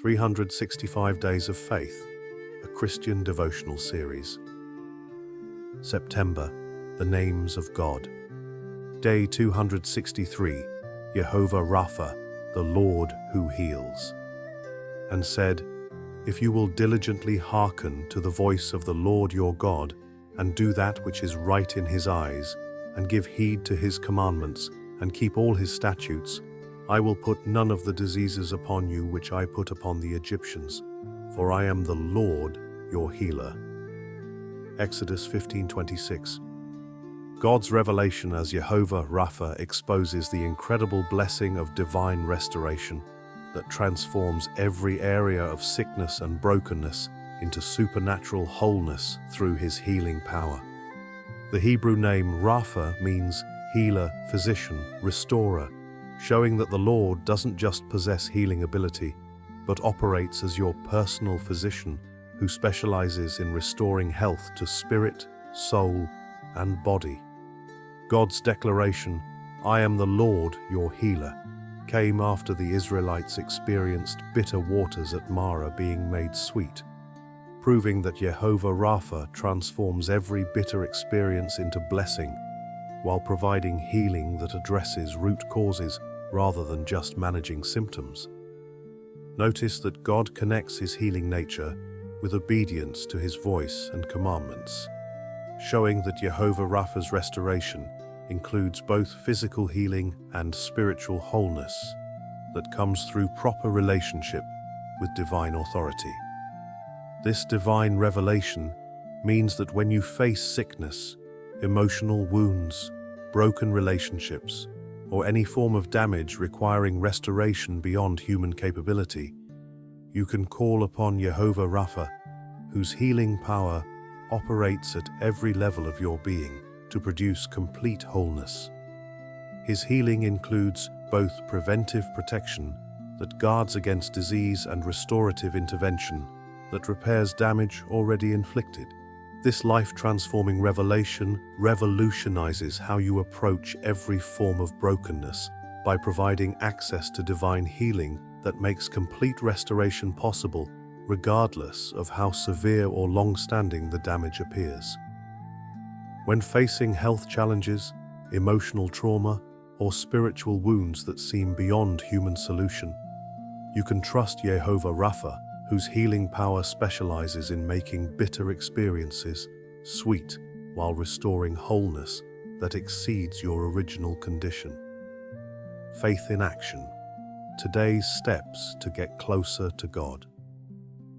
365 Days of Faith, a Christian devotional series. September, the Names of God. Day 263, Jehovah Rapha, the Lord who heals. And said, If you will diligently hearken to the voice of the Lord your God, and do that which is right in his eyes, and give heed to his commandments, and keep all his statutes, I will put none of the diseases upon you which I put upon the Egyptians, for I am the Lord your healer. Exodus 15:26. God's revelation as Jehovah Rapha exposes the incredible blessing of divine restoration that transforms every area of sickness and brokenness into supernatural wholeness through his healing power. The Hebrew name Rapha means healer, physician, restorer, showing that the Lord doesn't just possess healing ability, but operates as your personal physician who specializes in restoring health to spirit, soul, and body. God's declaration, I am the Lord your healer, came after the Israelites experienced bitter waters at Marah being made sweet, proving that Jehovah Rapha transforms every bitter experience into blessing, while providing healing that addresses root causes rather than just managing symptoms. Notice that God connects his healing nature with obedience to his voice and commandments, showing that Jehovah Rapha's restoration includes both physical healing and spiritual wholeness that comes through proper relationship with divine authority. This divine revelation means that when you face sickness, emotional wounds, broken relationships, or any form of damage requiring restoration beyond human capability, you can call upon Jehovah Rapha, whose healing power operates at every level of your being to produce complete wholeness. His healing includes both preventive protection that guards against disease and restorative intervention that repairs damage already inflicted. This life-transforming revelation revolutionizes how you approach every form of brokenness by providing access to divine healing that makes complete restoration possible, regardless of how severe or long-standing the damage appears. When facing health challenges, emotional trauma, or spiritual wounds that seem beyond human solution, you can trust Jehovah Rapha, whose healing power specializes in making bitter experiences sweet while restoring wholeness that exceeds your original condition. Faith in action. Today's steps to get closer to God.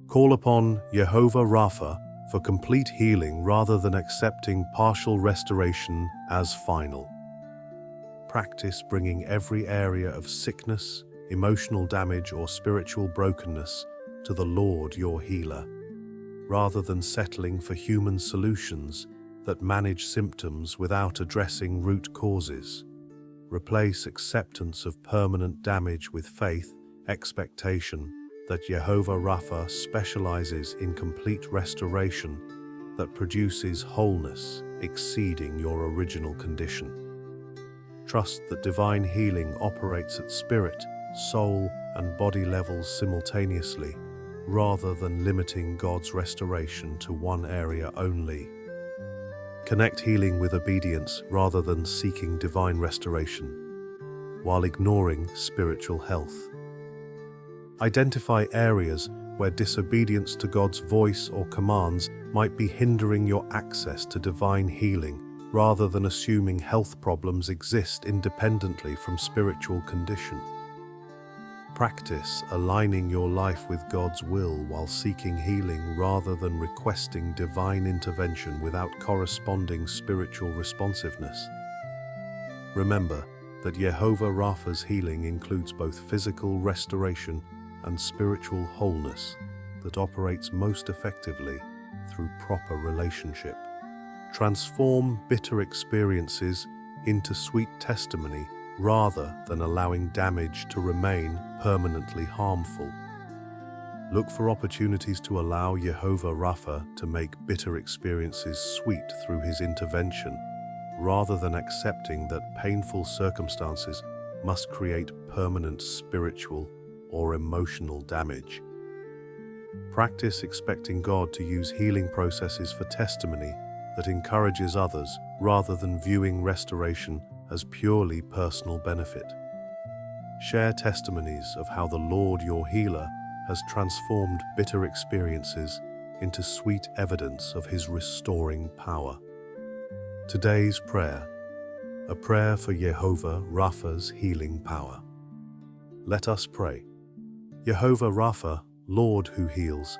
Call upon Jehovah Rapha for complete healing rather than accepting partial restoration as final. Practice bringing every area of sickness, emotional damage, or spiritual brokenness to the Lord your healer, rather than settling for human solutions that manage symptoms without addressing root causes. Replace acceptance of permanent damage with faith, expectation that Jehovah Rapha specializes in complete restoration that produces wholeness exceeding your original condition. Trust that divine healing operates at spirit, soul, and body levels simultaneously, rather than limiting God's restoration to one area only. Connect healing with obedience rather than seeking divine restoration, while ignoring spiritual health. Identify areas where disobedience to God's voice or commands might be hindering your access to divine healing, rather than assuming health problems exist independently from spiritual condition. Practice aligning your life with God's will while seeking healing rather than requesting divine intervention without corresponding spiritual responsiveness. Remember that Jehovah Rapha's healing includes both physical restoration and spiritual wholeness that operates most effectively through proper relationship. Transform bitter experiences into sweet testimony rather than allowing damage to remain permanently harmful. Look for opportunities to allow Jehovah Rapha to make bitter experiences sweet through his intervention, rather than accepting that painful circumstances must create permanent spiritual or emotional damage. Practice expecting God to use healing processes for testimony that encourages others rather than viewing restoration as purely personal benefit. Share testimonies of how the Lord your healer has transformed bitter experiences into sweet evidence of his restoring power. Today's prayer, a prayer for Jehovah Rapha's healing power. Let us pray. Jehovah Rapha, Lord who heals,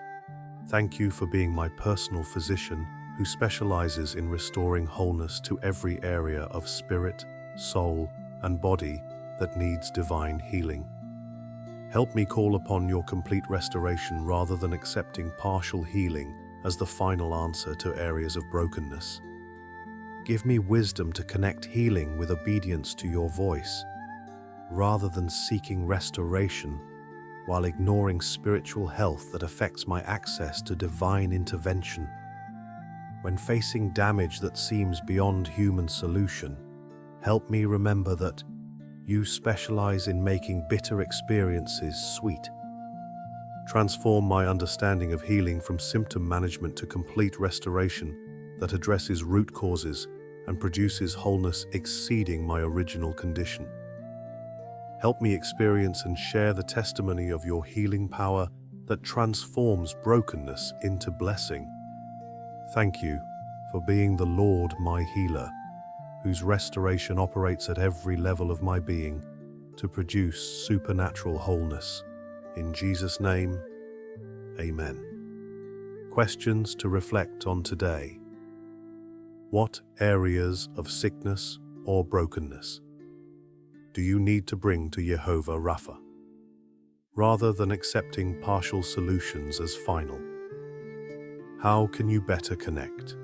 thank you for being my personal physician who specializes in restoring wholeness to every area of spirit, soul, and body that needs divine healing. Help me call upon your complete restoration rather than accepting partial healing as the final answer to areas of brokenness. Give me wisdom to connect healing with obedience to your voice, rather than seeking restoration while ignoring spiritual health that affects my access to divine intervention. When facing damage that seems beyond human solution, help me remember that you specialize in making bitter experiences sweet. Transform my understanding of healing from symptom management to complete restoration that addresses root causes and produces wholeness exceeding my original condition. Help me experience and share the testimony of your healing power that transforms brokenness into blessing. Thank you for being the Lord my healer, whose restoration operates at every level of my being to produce supernatural wholeness. In Jesus' name, Amen. Questions to reflect on today. What areas of sickness or brokenness do you need to bring to Jehovah Rapha, rather than accepting partial solutions as final? How can you better connect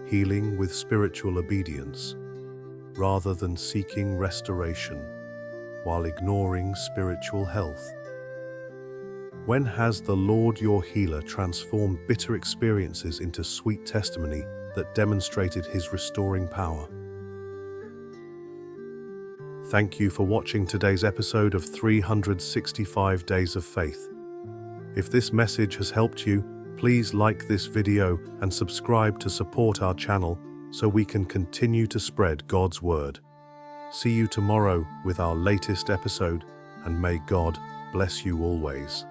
healing with spiritual obedience, rather than seeking restoration while ignoring spiritual health? When has the Lord your healer transformed bitter experiences into sweet testimony that demonstrated his restoring power? Thank you for watching today's episode of 365 Days of Faith. If this message has helped you, please like this video and subscribe to support our channel so we can continue to spread God's word. See you tomorrow with our latest episode, and may God bless you always.